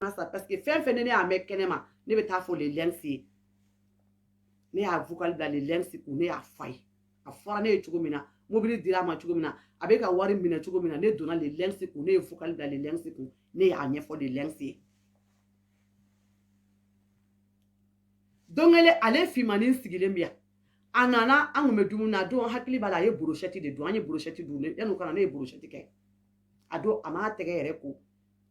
parce que fɛn ne y'a mɛn kɛnɛma ne bɛ taa fɔ le lɛnsi ye ne y'a vocal bila le lɛnsi kun ne y'a fɔ a ye a fɔra ne ye cogo min na mobili dira a ma cogo min na a bɛ ka wari minɛ cogo min na ne donna le lɛnsi kun ne ye vocal bila le lɛnsi kun ne y'a ɲɛfɔ le lɛnsi ye don kelen ale Fimani sigilen bi yan a nana an kun bɛ dumuni na don hakili b'a la a ye brochette de dun an ye brochette dun yan'o kana ne ye brochette kɛ a don a m'a tɛgɛ yɛrɛ ko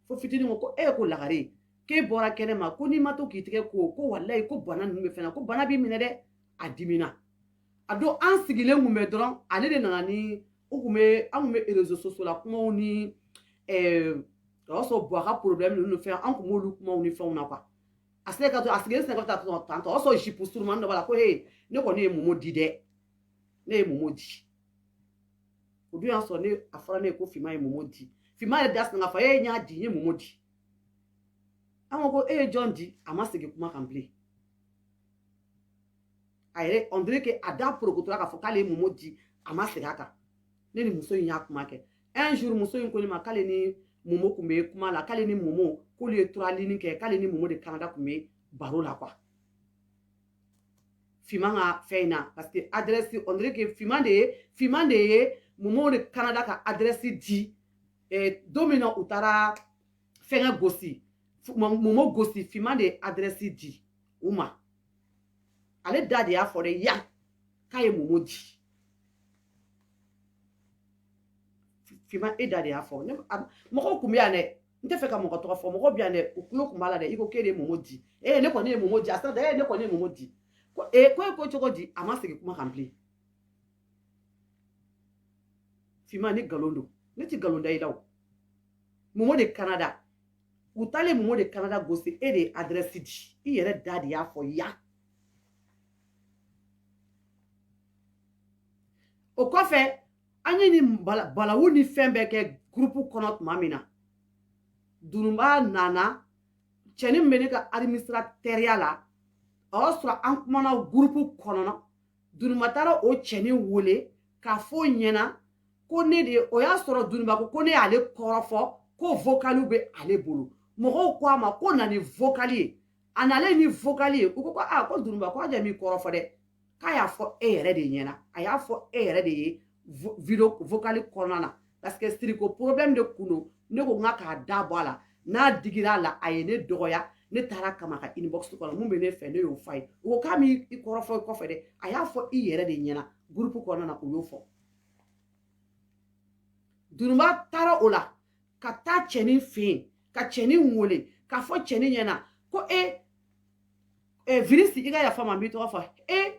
fo fitinin ko ko lagare k'e bɔra kɛnɛma ko n'i ma to k'i tɛgɛ ko walayi ko bana ninnu bɛ fɛn ko bana b'i minɛ dɛ a dimina a don an sigilen kun bɛ dɔrɔn ale de nana ni an kun bɛ réseaux sociaux la kumaw ni o y'a sɔrɔ Buwa ka problème ninnu fɛn an kun b'olu kumaw ni fɛnw na quoi a sigilen sen ka taa tantɔ o y'a sɔrɔ jipu surumani dɔ b'a la ko ne kɔni ye Momo di dɛ ne ye Momo di o dun y'a sɔrɔ a fɔra ne ye ko Fima ye Momo di Fima yɛrɛ da sinna k'a fɔ n y'a di n ye Momo di an ko e ye jɔn di a ma segin kuma kan bilen a yɛrɛ on dirait que a da porokotora k'a fɔ k'ale ye Momo di a ma segin a kan ne ni muso in y'a kuma kɛ un jour muso in ko ne ma k'ale ni Momo kun bɛ kuma la k'ale ni Momo k'olu ye 3 lignes kɛ k'ale ni Momo de Canada kun bɛ baro la quoi Fima ka fɛn in na parce que adresse on dirait que Fima de ye Momo de Canada ka adresse di don min na u taara fɛngɛ gosi Momo gosi Fima de adresse di u ma ale da de y'a fɔ dɛ yan k'a ye Momo di Fima e da de y'a fɔ mɔgɔw kun bɛ yan dɛ n tɛ fɛ ka mɔgɔ tɔgɔ fɔ mɔgɔw bɛ yan dɛ u tulo kun b'a la dɛ i ko k'e de ye Momo di ne kɔni ye Momo di a sera dɛ ne kɔni ye Momo di ko e ko cogo di a ma segin kuma kan bilen Fima ni nkalon don ne tɛ nkalon da i la o Momo de Canada u taalen Momo de Canada gosi e de ye adresse di i yɛrɛ da de y'a fɔ yan o kɔfɛ an ye ni balawu ni fɛn bɛɛ kɛ groupe kɔnɔ tuma min na Dununba nana cɛnin min bɛ ne ka administrateurs la o y'a sɔrɔ an kumana groupe kɔnɔ Dununba taara o cɛnin wele k'a fɔ ɲɛna ko ne de o y'a sɔrɔ Dununba ko ne y'ale kɔrɔfɔ ko vocaliw bɛ ale bolo mɔgɔw ko a ma ko na ni vocal ye a nalen ni vocal ye u ko ko Dununba ko a m'i kɔrɔfɔ dɛ k'a y'a fɔ e yɛrɛ de ɲɛna a y'a fɔ e yɛrɛ de ye video vocal kɔnɔna na parce que siriko problème de kun don ne ko n k'a da bɔ a la n'a digira a la a ye ne dɔgɔya ne taara kama ka inbox kɔnɔ mun bɛ ne fɛ ne y'o f'a ye u ko k'a m'i kɔrɔfɔ kɔfɛ dɛ a y'a fɔ i yɛrɛ de ɲɛna groupe kɔnɔna na u y'o fɔ Dununba taara o la ka taa cɛnin fɛ yen ka cɛnin wele k'a fɔ cɛnin ɲɛna ko Virisi i ka yafa ma n b'i tɔgɔ fɔ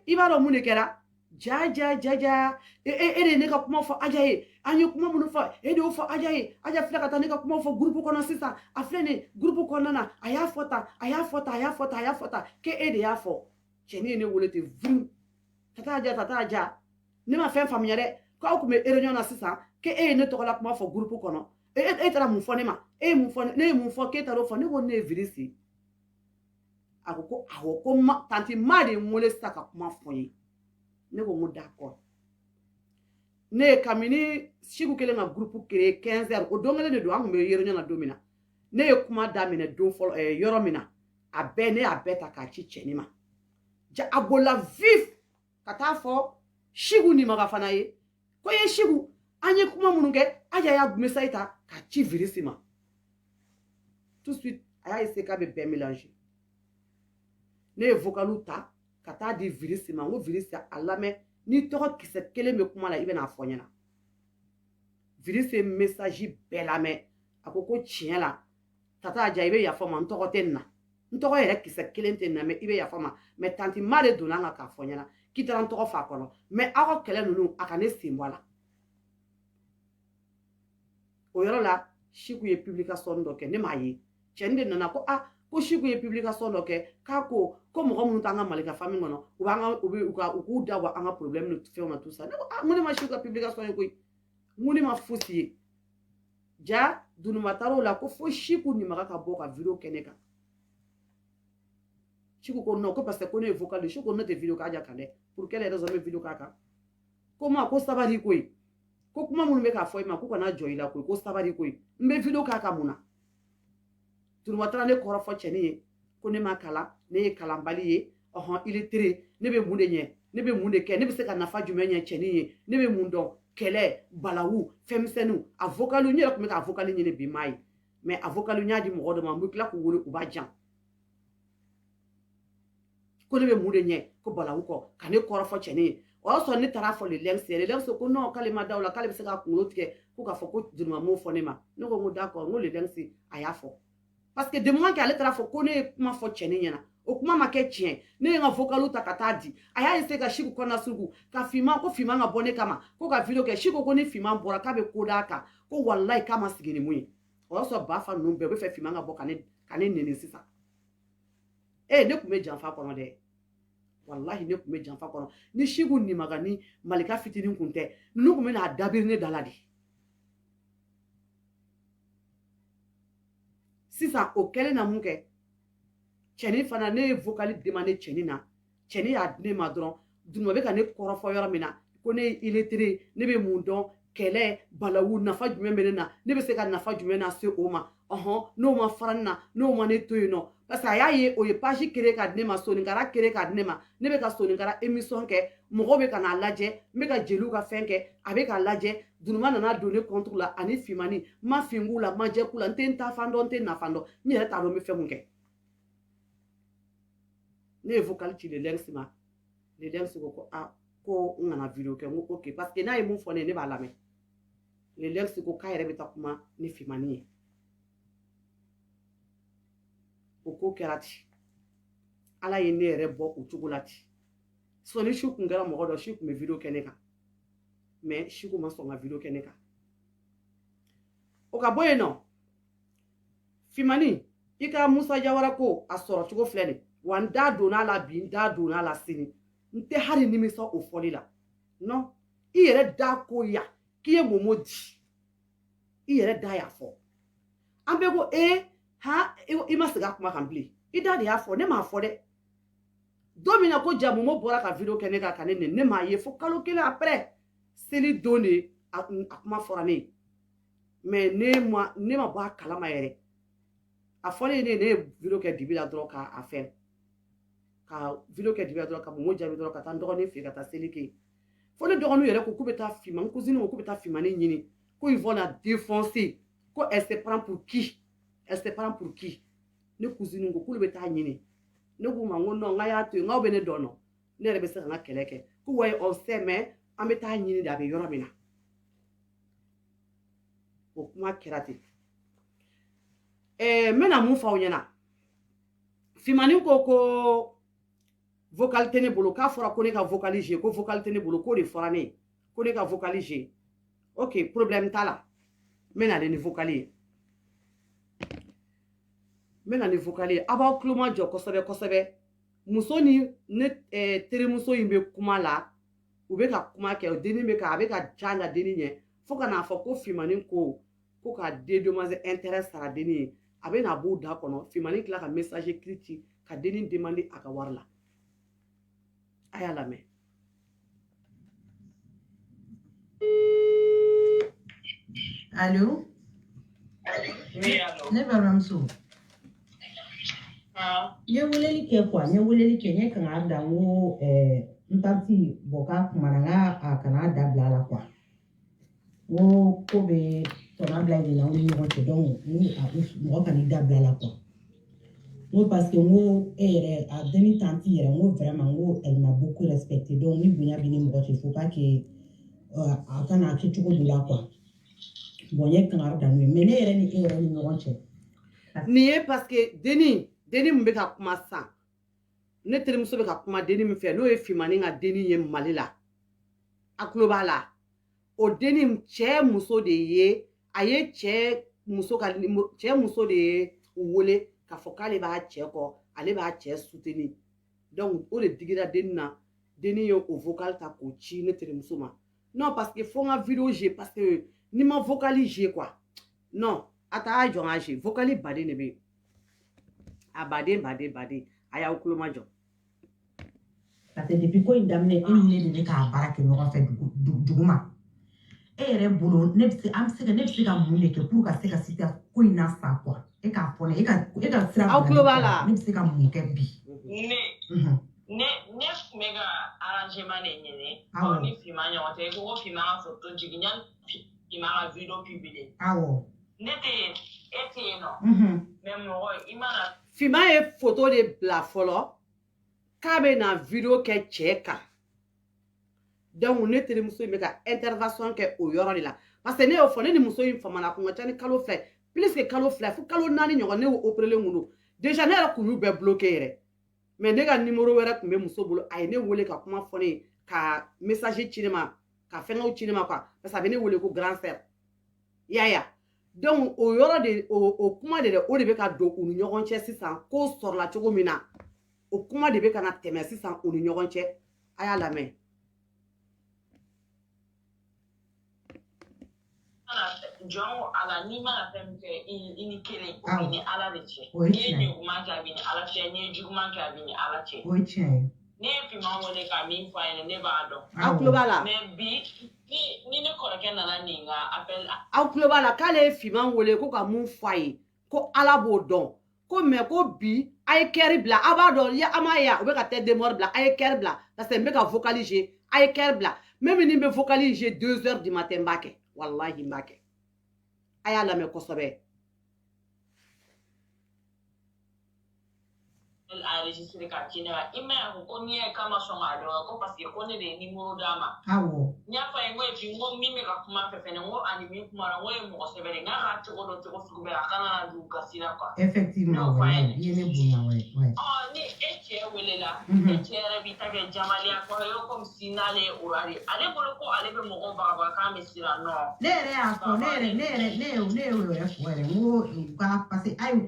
i b'a dɔn mun de kɛra ja e de ne ka kuma fɔ Aja ye an ye kuma minnu fɔ e de y'o fɔ Aja ye Aja filɛ ka taa ne ka kuma fɔ groupe kɔnɔ sisan a filɛ nin groupe kɔnɔna na a y'a fɔ tan a y'a fɔ tan a y'a fɔ tan a y'a fɔ tan k'e de y'a fɔ cɛnin ye ne wele ten vum tata Aja ne ma fɛn faamuya dɛ k'aw kun bɛ réunion na sisan k'e ye ne tɔgɔla kuma fɔ groupe kɔnɔ e taara mun fɔ ne ma e ye mun fɔ ne ye mun fɔ k'e taar'o fɔ ne ko ne ye Virisi a ko awɔ ko tanti ma de ye n wele sisan ka kuma fɔ n ye ne ko d'accord ne ye kabini Siku kelen ka groupe créé 15h o don kelen de don an kun bɛ réunion na don min na ne ye kuma daminɛ don fɔlɔ yɔrɔ min na a bɛɛ ne y'a bɛɛ ta k'a ci cɛnin ma a bolila vif ka taa fɔ Siku nimaga fana ye ko ye Siku an ye kuma minnu kɛ Aja y'a message ta k'a ci Virisi ma tout de suite a y'a essayé k'a bɛ bɛɛ mélanger ne ye vocalu ta ka taa di Virisi ma n ko Virisi a lamɛn ni tɔgɔ kisɛ kelen bɛ kuma la i bɛna fɔ ɲɛna Virisi ye message bɛɛ lamɛn a ko tiɲɛ la tata Aja i bɛ yafa ma n tɔgɔ tɛ nin na n tɔgɔ yɛrɛ kisɛ kelen tɛ nin na mais i bɛ yafa ma mais tanti ma de donna an kan k'a fɔ ɲɛna k'i taara n tɔgɔ f'a kɔnɔ mais aw ka kɛlɛ ninnu a ka ne sen bɔ a la o yɔrɔ la Siku ye publication dɔ kɛ ne m'a ye cɛnin de nana ko ko Siku ye publication dɔ kɛ k'a ko mɔgɔ minnu t'an ka Malika famille kɔnɔ u k'u da bɔ an ka problème ni fɛnw na tout ça ne ko n ko ne ma Siku ka publication ye koyi n ko ne ma fosi ye ja Dununba taara o la ko fo Siku nimaga ka bɔ ka video kɛ ne kan Siku ko non ko parce que ko ne ye vocal de Siku ko ne tɛ video k'a ja kan dɛ pour quelle raison n bɛ video k'a kan ko ma ko sabali koyi ko kuma minnu bɛ k'a fɔ i ma ko kana jɔ i la koyi ko sabali koyi n bɛ video k'a kan mun na Tunumata ne korofo cheni ko ne makala ne kalambali ye il est très ne be munde nye ne be munde ke ne be se ka nafa jume nye cheni ne be mundo kele balawu femsenu avocalu nye ko me ka avocalu nye ne bi mai mais avocalu nya di mo do ma mukla ko wole ko ba jan ko ne be munde nye ko balawu ko ka ne korofo cheni o so ne tara fo le lengs ko non kale ma dawla kale be se ka kuno tike ko ka fo ko dunuma mo fo ne ma no ko d'accord ngo le lengs aya fo parce que de moment qu'elle tara fo ko ne kuma fo cheni nyana o kuma ma ke tien ne nga vocalu takata di aya ise ka shiku kona sugu ka fima ko fima nga bone kama ko ka video ke shiku ko ni fima bora ka be kodaka ko wallahi kama sigini muyi o so ba fa no be fe fima nga boka ne nene sisa ne kume janfa kono de wallahi ne kume janfa kono ni shiku ni magani malika fitini kunte nu kume na dabir ne daladi sisa o kele na muke cheni fana ne vocali demandé cheni na cheni ya ne ma dron dunuma be ka ne korofo yoro mina ko ne illettré ne be mun don kele balawu nafa jume menena ne be se ka nafa jume na se o ma no ma faranna no ma ne toyino parce que ayaye o ye page créer ka ne ma soninkara créer ka ne ma ne be ka soninkara émission ke mogo be ka na laje me ka jelu ka fenke abe ka laje dunuma nana donner contre la ani fimani ma fingula ma je kula ntenta fando ntena fando ni re ta do me fe munke ne vocal ci le lengs ma le lengs ko ko ngana video ke ngo ok parce que na e mun fone ne ba lame le lengs ko kayre be takuma ni fimani o ko kerati ala ye ne re bo o tugulati so ni shuku ngara mo do shuku me video keneka mais shuku ma so ma video keneka o ka boye no fimani ika Musa Jawara ko asoro tugo flene wanda dona la bi da dona la sini nte hari nimisa o foli la non i yere da ko ya ki ye momo di i yere da ya fo ambe ko i ma siga kuma kan bli i da ya fo ne ma fo de domina ko ja momo bora ka video kene ka kanene ne ma ye fo kalo kele après seli donné akuma fora ne mais ne ma ba kala ma yere a foli ne video ke dibila dro ka affaire ka video ke dibila dro ka momo jabi dro ka tan dogoni fi ka ta seli ke fo le dogonu yere ko kubeta fima cousine ko kubeta fima ne nyini ko ils vont la défoncer ko elle se prend pour qui ne cousine ko kubeta nyini ne ko mango no nga ya to nga be ne dono ne rebe se nga keleke ko way on sait mais ameta nyini da be yoro mina o kuma kerati mena mun fa onyana fimani ko vocal tene bolo ka fora ko ne ka vocaliser ko vocal tene bolo ko de fora ne ko ne ka vocaliser ok problème tala mena de vocaliser mena ni vocaliser aba kloma jo kosebe muso ni ne tere muso yimbe kuma la u be ka kuma ke deni be ka abe ka janga deni nye fo kana fo ko fimani ko ka dédommager intérêt sara deni abe na bo da kono fimani kila ka message critique ka deni demander aka warla aya la me allô oui allô ne baramso nye weleli ke kwa nye weleli ke nye kana da wo ntanti boka kumaranga akana dabla la kwa wo ko be tona bla ni na wo ni wote donc ni a mo kan dabla la kwa wo parce que wo a demi tanti yere wo vraiment wo elle m'a beaucoup respecté donc ni bunya bini mo il faut pas que akana ki tugo dula kwa bon nye kana da mais ne yere ni ni wote ni parce que deni mbe ka kuma san ne tere muso be ka kuma deni mi fe no e fimani nga deni ye Mali la akloba la o deni che muso de ye aye che muso de ye wole ka fokale ba che ko ale ba che soutenir donc o le digira deni na deni yo o vocal ta ko chi ne tere muso ma non parce que faut nga vidéo j'ai parce que ni ma vocaliser quoi non ata jonga j'ai vocali bade ne be abade aya ukuloma jo parce que depuis ko indamne ne de ka barake no fa duguma ere bolo ne am se ka mun ne ke pour ka se ka sita ko ina sa quoi e ka fone e ka sira Au global ni se ka mun ke bi ne mega arrangement ne nyene Awo. ni fima nya wate ko fima photo jiginyan fima video publié awo nete ete no même mo imana Fima ye photo de bla folo kabe na video ke cheka donc ne tere muso me ka intervention ke o yoro de la parce que ne o fo ne ni muso yin famana ko ngata ni kalo fle plus que kalo fle fu kalo nani nyogo ne o operele ngunu déjà ne ra kunu be bloquer re mais ne ga numéro wera kumbe muso bolo ay ne wole ka kuma fone ka message cinema ka fenga cinema quoi parce que ne wole ko grand frère ya donc o yoro de o kuma de o de be ka do unu nyogon che sisan ko sor la chogo mina o kuma de be ka na teme sisan unu nyogon che aya la main John ala ni mana fɛn kɛ i ni kelen o Awɔ. bɛ ni ala de cɛ O ye n'i ye tiɲɛ ye. ɲuman kɛ a bɛ ni ala cɛ n'i ye juguman kɛ a bɛ ni ala cɛ o ye tiɲɛ ye ne ye finman wele ka min fɔ a ɲɛna ne b'a dɔn aw tulo b'a la mais bi ni ne kɔrɔkɛ nana nin ka appel aw tulo b'a la k'ale ye fiman wele ko ka mun fɔ a ye ko ala b'o dɔn ko mais ko bi a ye kɛri bila a b'a dɔn a m'a ye o bɛ ka tête de mort bila a ye kɛri bila parce que n bɛ ka vocaliser a ye kɛri bila même ni n bɛ vocaliser 2 heures du matin n b'a kɛ walahi n b'a kɛ a y'a lamɛn kosɛbɛ enregistré ka ci ne ma i ma ye ko n'i ye kama sɔn k'a dɔn ko parce que ko ne de ye numéro d'a ma awo n y'a fɔ a ye n ko et puis n ko min bɛ ka kuma fɛ fɛnɛ n ko ani min kumara n ko ye mɔgɔ sɛbɛn de n k'a ka cogo dɔn cogo sugu bɛɛ la a kana na don gasi la quoi effectivement ouais i ye ne bonya ouais ni e cɛ welela e cɛ yɛrɛ b'i ta kɛ jamaliya kɔrɔ ye comme si n'ale ye o ale bolo ko ale bɛ mɔgɔw bagabaga k'an bɛ siran nɔ ne yɛrɛ y'a fɔ ne y'o yɛrɛ fɔ yɛrɛ n ko u ka parce que ayi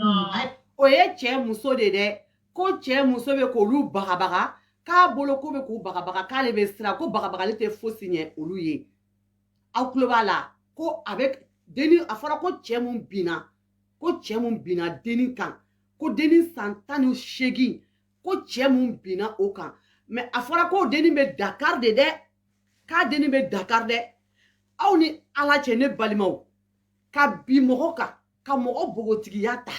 o ye cɛ muso de dɛ ko cɛ muso bɛ k'olu bagabaga k'a bolo ko bɛ k'u bagabaga k'ale bɛ siran ko bagabagali tɛ fosi ɲɛ olu ye aw tulo b'a la ko a bɛ deni a fɔra ko cɛ mun binna deni kan ko deni san 18 ko cɛ mun binna o kan mais a fɔra ko deni bɛ Dakar de dɛ k'a deni bɛ Dakar dɛ aw ni ala cɛ ne balimaw ka bi mɔgɔ kan ka mɔgɔ bogotigiya ta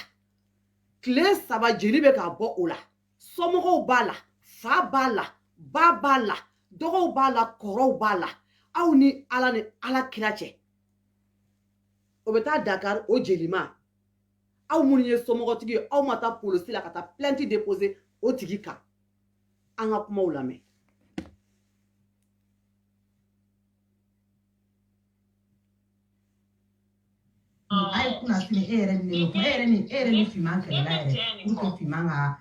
tile 3 jeli bɛ ka bɔ o la somɔgɔw b'a la fa b'a la ba b'a la dɔgɔw b'a la kɔrɔw b'a la aw ni ala kira cɛ o bɛ taa Dakar o jelima aw minnu ye somɔgɔtigi ye aw ma taa polisi la ka taa plainte déposer o tigi kan an ka kumaw lamɛn ayi kuna sini e yɛrɛ ni ne e yɛrɛ ni fiman kɛlɛla yɛrɛ pour que fiman ka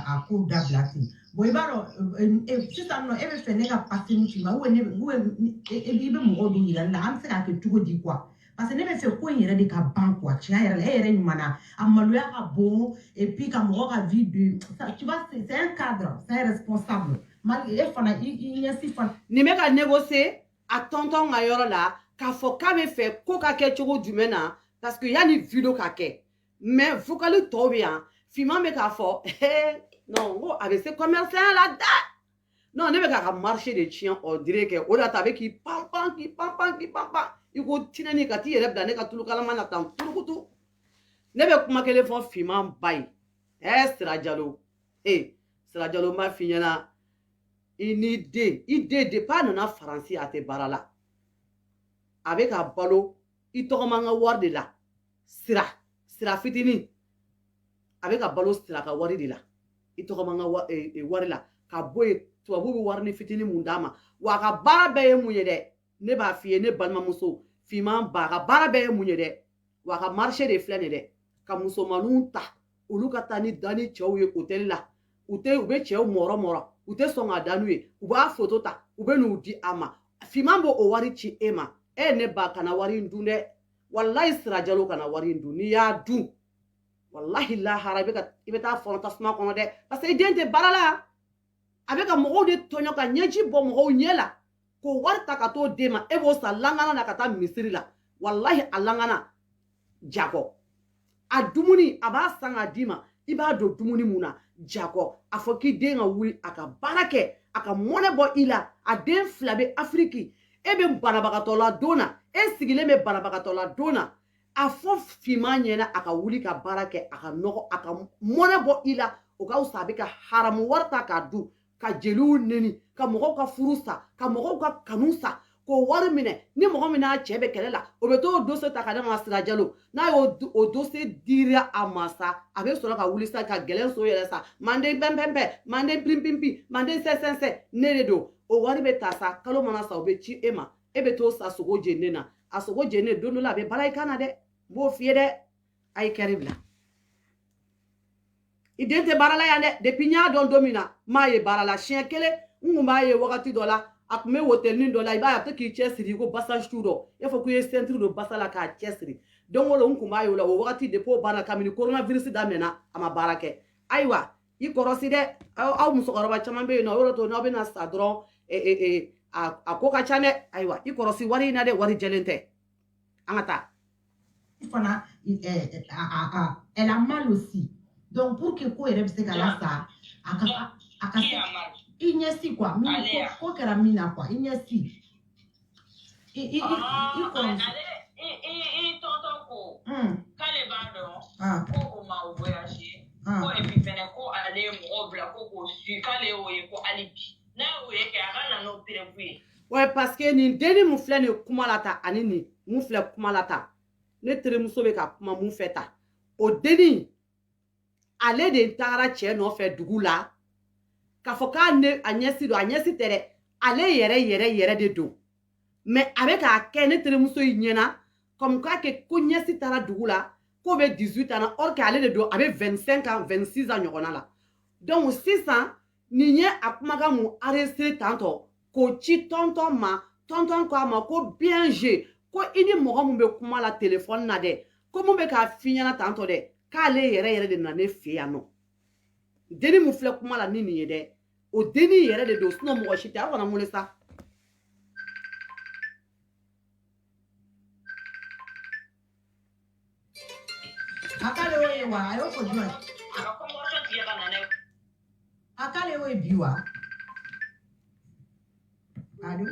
a ko dabila ten bon i b'a dɔn sisan nɔ e bɛ fɛ ne ka passer ni fiman i bɛ mɔgɔw dɔw yira ne la an bɛ se k'a kɛ cogo di quoi parce que ne bɛ fɛ ko in yɛrɛ de ka ban quoi tiɲɛ yɛrɛ la e yɛrɛ ɲuman na a maloya ka bon et puis ka mɔgɔ ka vie de tu vois c'est un cadre c'est un responsable e fana i ɲɛsi fana nin bɛ ka négocier a tonton ka yɔrɔ la k'a fɔ k'a bɛ fɛ ko ka kɛ cogo jumɛn na parce que yanni video ka kɛ mais vocali tɔw bɛ yan fiman bɛ k'a fɔ non ko a bɛ se commerçant la da non ne bɛ k'a ka marché de tiɲɛ o dire kɛ o de la a bɛ k'i panpan i ko tinɛni ka t'i yɛrɛ bila ne ka tulu kalama na tan turukutu ne bɛ kuma kelen fɔ fiman ba ye Sira Jalo Sira Jalo n b'a f'i ɲɛna i den depuis a nana Faransi a tɛ baara la a bɛ ka balo i tɔgɔma ka wari de la sira fitinin a bɛ ka balo sira ka wari de la i tɔgɔma ka wari la ka bɔ yen tubabu bɛ wari ni fitinin mun d'a ma wa a ka baara bɛɛ ye mun ye dɛ ne b'a f'i ye ne balimamuso fiman ba a ka baara bɛɛ ye mun ye dɛ wa a ka marché de filɛ nin dɛ ka musomaninw ta olu ka taa ni dani cɛw ye hôtel la u bɛ cɛw mɔrɔ u tɛ sɔn ka da n'u ye u b'a photo ta u bɛ n'u di a ma fiman b'o wari ci e ma ne ba kana wari in dun dɛ wallahi Sira Jalo kana wari in dun n'i y'a dun wallahi lahara i bɛ taa fɔlɔ tasuma kɔnɔ dɛ parce que i den tɛ baara la a bɛ ka mɔgɔw de tɔɲɔ ka ɲɛji bɔ mɔgɔw ɲɛ la k'o wari ta ka t'o den ma e b'o san langana na ka taa misiri la wallahi a langana jakɔ a dumuni a b'a san k'a d'i ma i b'a don dumuni mun na jakɔ a fɔ k'i den ka wuli a ka baara kɛ a ka mɔnɛ bɔ i la a den 2 bɛ Afiriki e bɛ banabagatɔ la don na e sigilen bɛ banabagatɔ la don na a fɔ finman ɲɛna a ka wuli ka baara kɛ a ka nɔgɔ a ka mɔnɛ bɔ i la o ka fisa a bɛ ka haramu wari ta k'a dun ka jeliw neni ka mɔgɔw ka furu sa ka mɔgɔw ka kanu sa k'o wari minɛ ni mɔgɔ min n'a cɛ bɛ kɛlɛ la o bɛ t'o dossier ta ka d'a ma Sira Jalo n'a y'o dossier dira a ma sa a bɛ sɔrɔ ka wuli sa ka gɛlɛn so yɛrɛ sa manden pɛnpɛnpɛ manden pimpimpi manden sɛsɛnsɛ ne de don o wari bɛ ta sa kalo mana sa o bɛ ci e ma e bɛ t'o sa sogo jeni na a sogo jeni don dɔ la a bɛ bala i kan na dɛ b'o f'i ye dɛ a ye kɛri bila i den tɛ baara la yan dɛ depuis n y'a dɔn don min na m'a ye baara la siɲɛ kelen n kun b'a ye wagati dɔ la a tun bɛ hôtelini dɔ la i b'a ye a bɛ k'i cɛ siri ko basa su dɔ i b'a fɔ k'i ye ceinture don basa la k'a cɛ siri don o don n kun b'a ye o la o wagati depuis o banna kabini coronavirus daminɛna a ma baara kɛ ayiwa i kɔrɔsi dɛ aw musokɔrɔba caman bɛ yen nɔ o yɔrɔ to n'aw bɛna sa dɔrɔn a ko ka ca dɛ ayiwa i kɔrɔsi wari in na dɛ wari jɛlen tɛ an ka taa. Fana, elle a mal aussi. Donc, pour que quoi elle se gala ça, il n'y a si quoi, quoi qu'elle a mis là quoi, il n'y a si. Il tonton ko k'ale b'a dɔn ko o ma voyage ko et puis fɛnɛ ko ale ye mɔgɔw bila ko k'o su k'ale y'o ye ko hali bi n'a y'o ye kɛ a ka na n'o prévu ye. Ouais, parce que nin denni mun filɛ nin kuma la ta ani nin mun filɛ kuma la ta ne terimuso bɛ ka kuma mun fɛ ta o denni ale de taara cɛ nɔfɛ dugu la k'a fɔ k'a ne a ɲɛsi don a ɲɛsi tɛ dɛ ale yɛrɛ de don mais a bɛ k'a kɛ ne terimuso in ɲɛna comme k'a kɛ ko ɲɛsi taara dugu la k'o bɛ 18 ans na or que ale de don a bɛ 25 ans 26 ans ɲɔgɔnna la donc sisan nin ye a kumakan mun arrêté tantɔ k'o ci tonton ma tonton ko a ma ko bien joué ko i ni mɔgɔ min bɛ kuma la téléphone na dɛ ko mun bɛ k'a f'i ɲɛna tantɔ dɛ k'ale yɛrɛ de nana ne fɛ yan nɔ denni mun filɛ kuma la ni nin ye dɛ o denni yɛrɛ de don sinon mɔgɔ si tɛ aw kana mun sa. Akale oye wa ayo ko juma. Akale oye biwa. Allô?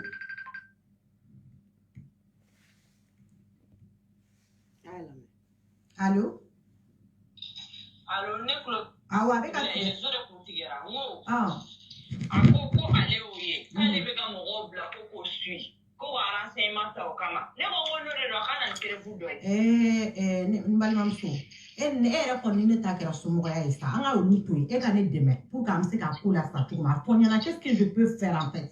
Allô? Allô, ne kulo. Awa be ka réseau de kuntigɛra n ko ah a ko ale y'o ye k'ale bɛ ka mɔgɔw bila ko k'o suit ko ka renseignement ta o kama ne ko n'o de don a ka na ni prévu dɔ ye. ne n balimamuso e yɛrɛ kɔni ni ne ta kɛra somɔgɔya ye sa an ka olu to yen e ka ne dɛmɛ pour qu'an bɛ se ka ko la sa cogo min a fɔ n ɲɛna qu'est-ce que je peux faire en fait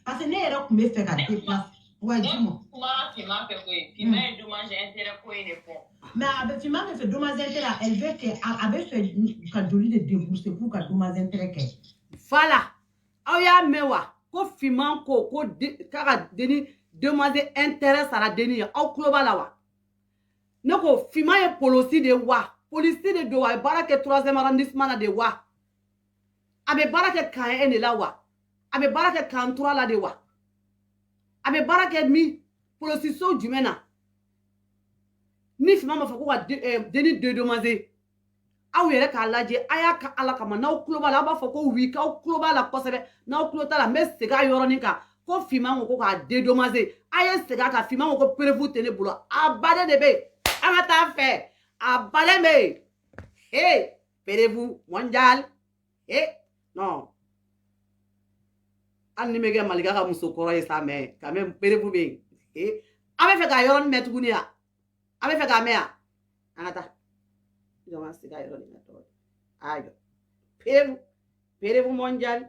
parce que ne yɛrɛ tun bɛ fɛ ka déplacer wa dis-moi. Kuma finman fɛ ko ye finman ye dommage intérêt ko in de fɔ. Mais a bɛ finman bɛ fɛ dommage intérêt elle veut que a bɛ fɛ ka joli de débourser pour ka dommage intérêt kɛ. Voilà aw y'a mɛn wa ko finman ko k'a ka denni dommage intérêt sara denni ye aw tulo b'a la wa ne ko finman ye polisi de wa polisi de don wa a ye baara kɛ 3e arrondissement na de wa a bɛ baara kɛ Kan 1 de la wa a bɛ baara kɛ Kan 3 la de wa a bɛ baara kɛ min polisiso jumɛn na ni finman ma fɔ ko ka denni dédommager aw yɛrɛ k'a lajɛ a y'a ka Ala kama n'aw tulo b'a la aw b'a fɔ ko oui k'aw tulo b'a la kosɛbɛ n'aw tulo t'a la n bɛ segin a yɔrɔnin kan ko finman ko k'a dédommager a ye segin a kan finman ko prévu tɛ ne bolo a baden de bɛ yen an ka taa fɛ a baden bɛ yen hey prévu mondial non hali ni bɛ kɛ Malika ka muso kɔrɔ ye sa mais quand même prévu bɛ yen a bɛ fɛ k'a yɔrɔnin mɛn tuguni wa a bɛ fɛ k'a mɛn wa an ka taa. Jangan segala yɔrɔ nin na ayo prévu mondial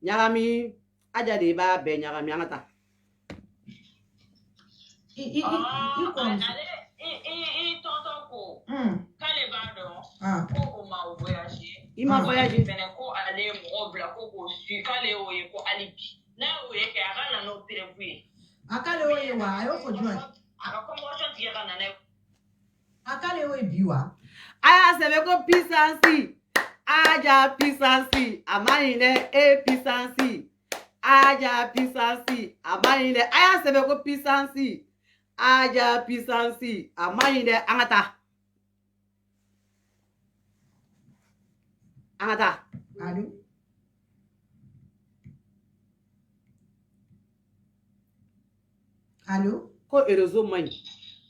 ɲagami aja de b'a bɛɛ ɲagami an ka taa. Tonton ko k'ale b'a dɔn ko o ma voyage i ma voyage fɛnɛ ko ale ye mɔgɔw bila ko k'o su k'ale y'o ye ko hali bi n'a y'o ye kɛ a ka na n'o prévu ye. Akale oye wa a y'o fɔ jumɛn. A ka convention tigɛ ka na n'a ye. Akale oye bi wa. a y'a sɛbɛn ko puissance aja puissance a ma ɲi dɛ puissance aja puissance a ma ɲi dɛ a y'a sɛbɛn ko puissance aja puissance a ma ɲi dɛ an ka taa. an ka taa. Allô? Allô? ko réseau man.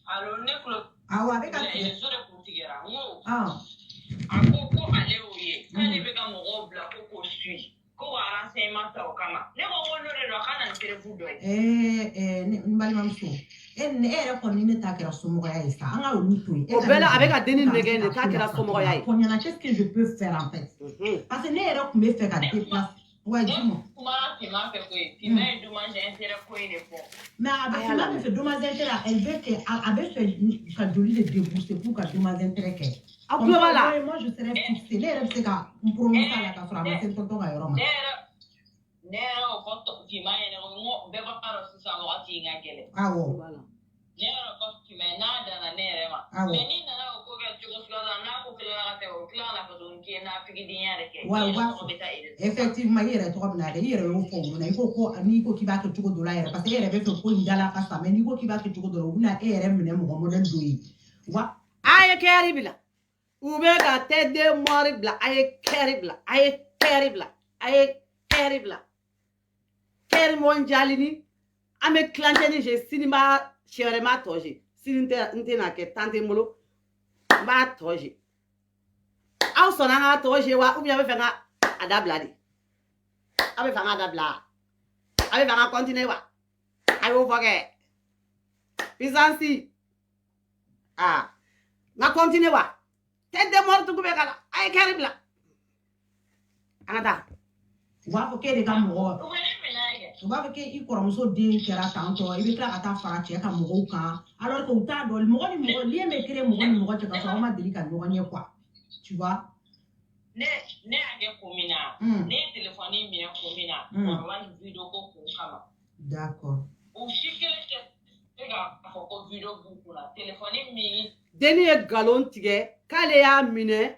Alors ne club. Ah ouais, avec un réseau de contigera. Ah. Ako ale oye. Kani be ka mo bla ko suit. Ko renseignement ta o kama. Ne ko wono re ro kana ntere fudo. Mbali mamso. Ne era ko ni ne ta kera somo ya isa. Anga olu to yi. O bela avec a deni nege ne ta kera somo ya yi. Qu'est-ce que je peux faire en fait? Parce que ne era ko me faire ka déplacer. Ouais, dis-moi. Mais elle fait dommage d'intérêt. Elle veut qu'elle jolie de débourser pour qu'elle dommage d'intérêt. Moi, je serais fixée. Les rêves, c'est qu'on prononce à la casserole. Mais c'est tonton à Yoroma. Ah, ouais. Voilà. Effectivement, il y a trop de il y a le fond. Il faut qu'on y qui va que tu dois là parce qu'il y a des choses qui la face mais il faut qui va que tu dois là et RM ne mo modèle doyi. Wa Aye terrible. Ube ka tête de mort bla aye terrible. Aye terrible. Aye terrible. Quel mondialini ame clancheni je cinéma cherema toje. Sininte na ke tante molo ba toje. Aw sona nga toje wa ou bien be fanga adabla di. Abe fanga adabla. Abe fanga continue wa. Ayo forget. Bizansi. Ah. Na continue wa. Tête de mort tu be kala. Ay karibla. Anata. Wa ko ke de ga mo. Tu vas que il commence din kera tanto il veut ata fara che ka mo kan alors que uta do mo ni mo li me kire mo ni mo che ka so ma delika no ni quoi tu vois ne age komina ne téléphone mi komina on va vidéo ko kama d'accord o shikele te ga ko vidéo bu la téléphone mi deni e galon tige kale ya mine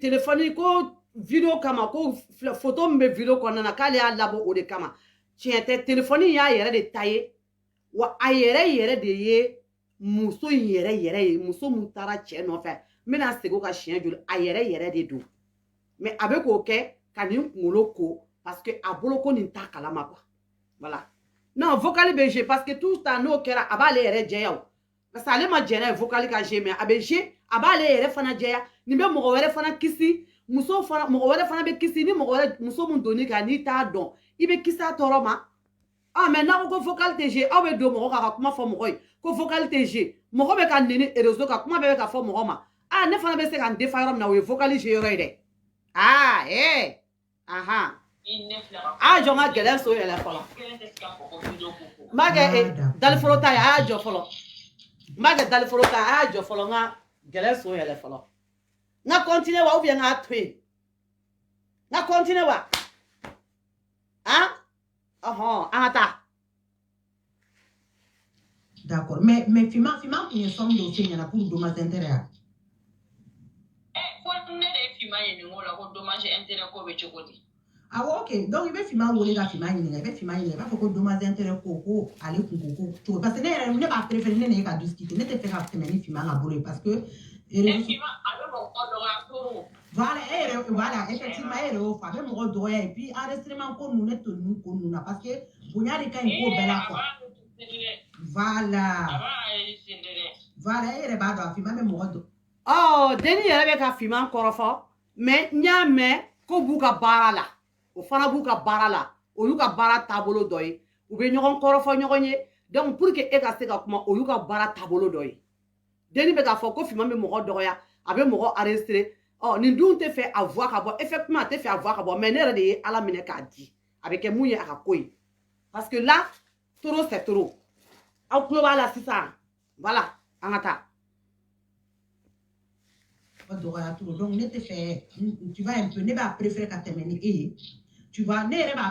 téléphone ko vidéo kama ko photo mbe vidéo ko na kale ya labo o de kama tiente téléphone ya yere de taye wa ayere de ye muso yere muso mutara che no fa mena sego ka chien jul ayere de do mais avec OK kanin ngoloko parce que aboloko ni ta kalama quoi voilà non vocal BG parce que tout ça no kera abale yere jeya parce que ale ma jena vocal ka je mais abg abale yere fana jeya ni be mo were fana kisi muso fana mo were fana be kisi ni mo were muso mun doni ka ni ta don ibe kisa toroma ah maintenant ko vocal TG awe do mo ka kuma fo mo ko vocal TG mo ko be ka nini réseau ka kuma be ka fo mo ma ah ne fana be se kan defaire na we vocal je yoro ide ah aha ah jonga gelen so yele folo mage dal frota ya jo folo mage dal frota ya jo folo nga gelen so yele folo nga continue wa ou bien nga twe nga continue wa hein ata d'accord mais fima pour une somme dossier y en a pour dommage d'intérêt faut ne de fima yeni ngola ko dommage intérêt ko be chokoti ah ok donc il va fima wole ga fima yeni il va fima yeni va ko dommage d'intérêt ko aller ko parce que ne pas préférer ne ka discuter ne te faire affaire ni fima na bolo parce que fima avec mon code voilà effectivement avec mon droit et puis enregistrement ko nous ne tenu ko nous parce que bonyari kan ko bela quoi voilà et ba do fima me mo do oh deni yere be ka fima korofo mais nyame ko buka barala o fana buka barala o yuka bara tabolo doy ou be nyogon korofo nyogonye donc pour que e ka se ka kuma o yuka bara tabolo doy deni be ka fo ko fima me mo do ya abe mo arrêter oh ni dun te fait avoir abo effectivement te fait avoir abo mais ne de ala mine ka di avec mouye aka koy parce que là trop c'est trop au global là c'est ça voilà angata donc ne te fait tu vas un peu ne va préférer qu'à terminer et tu vas ne va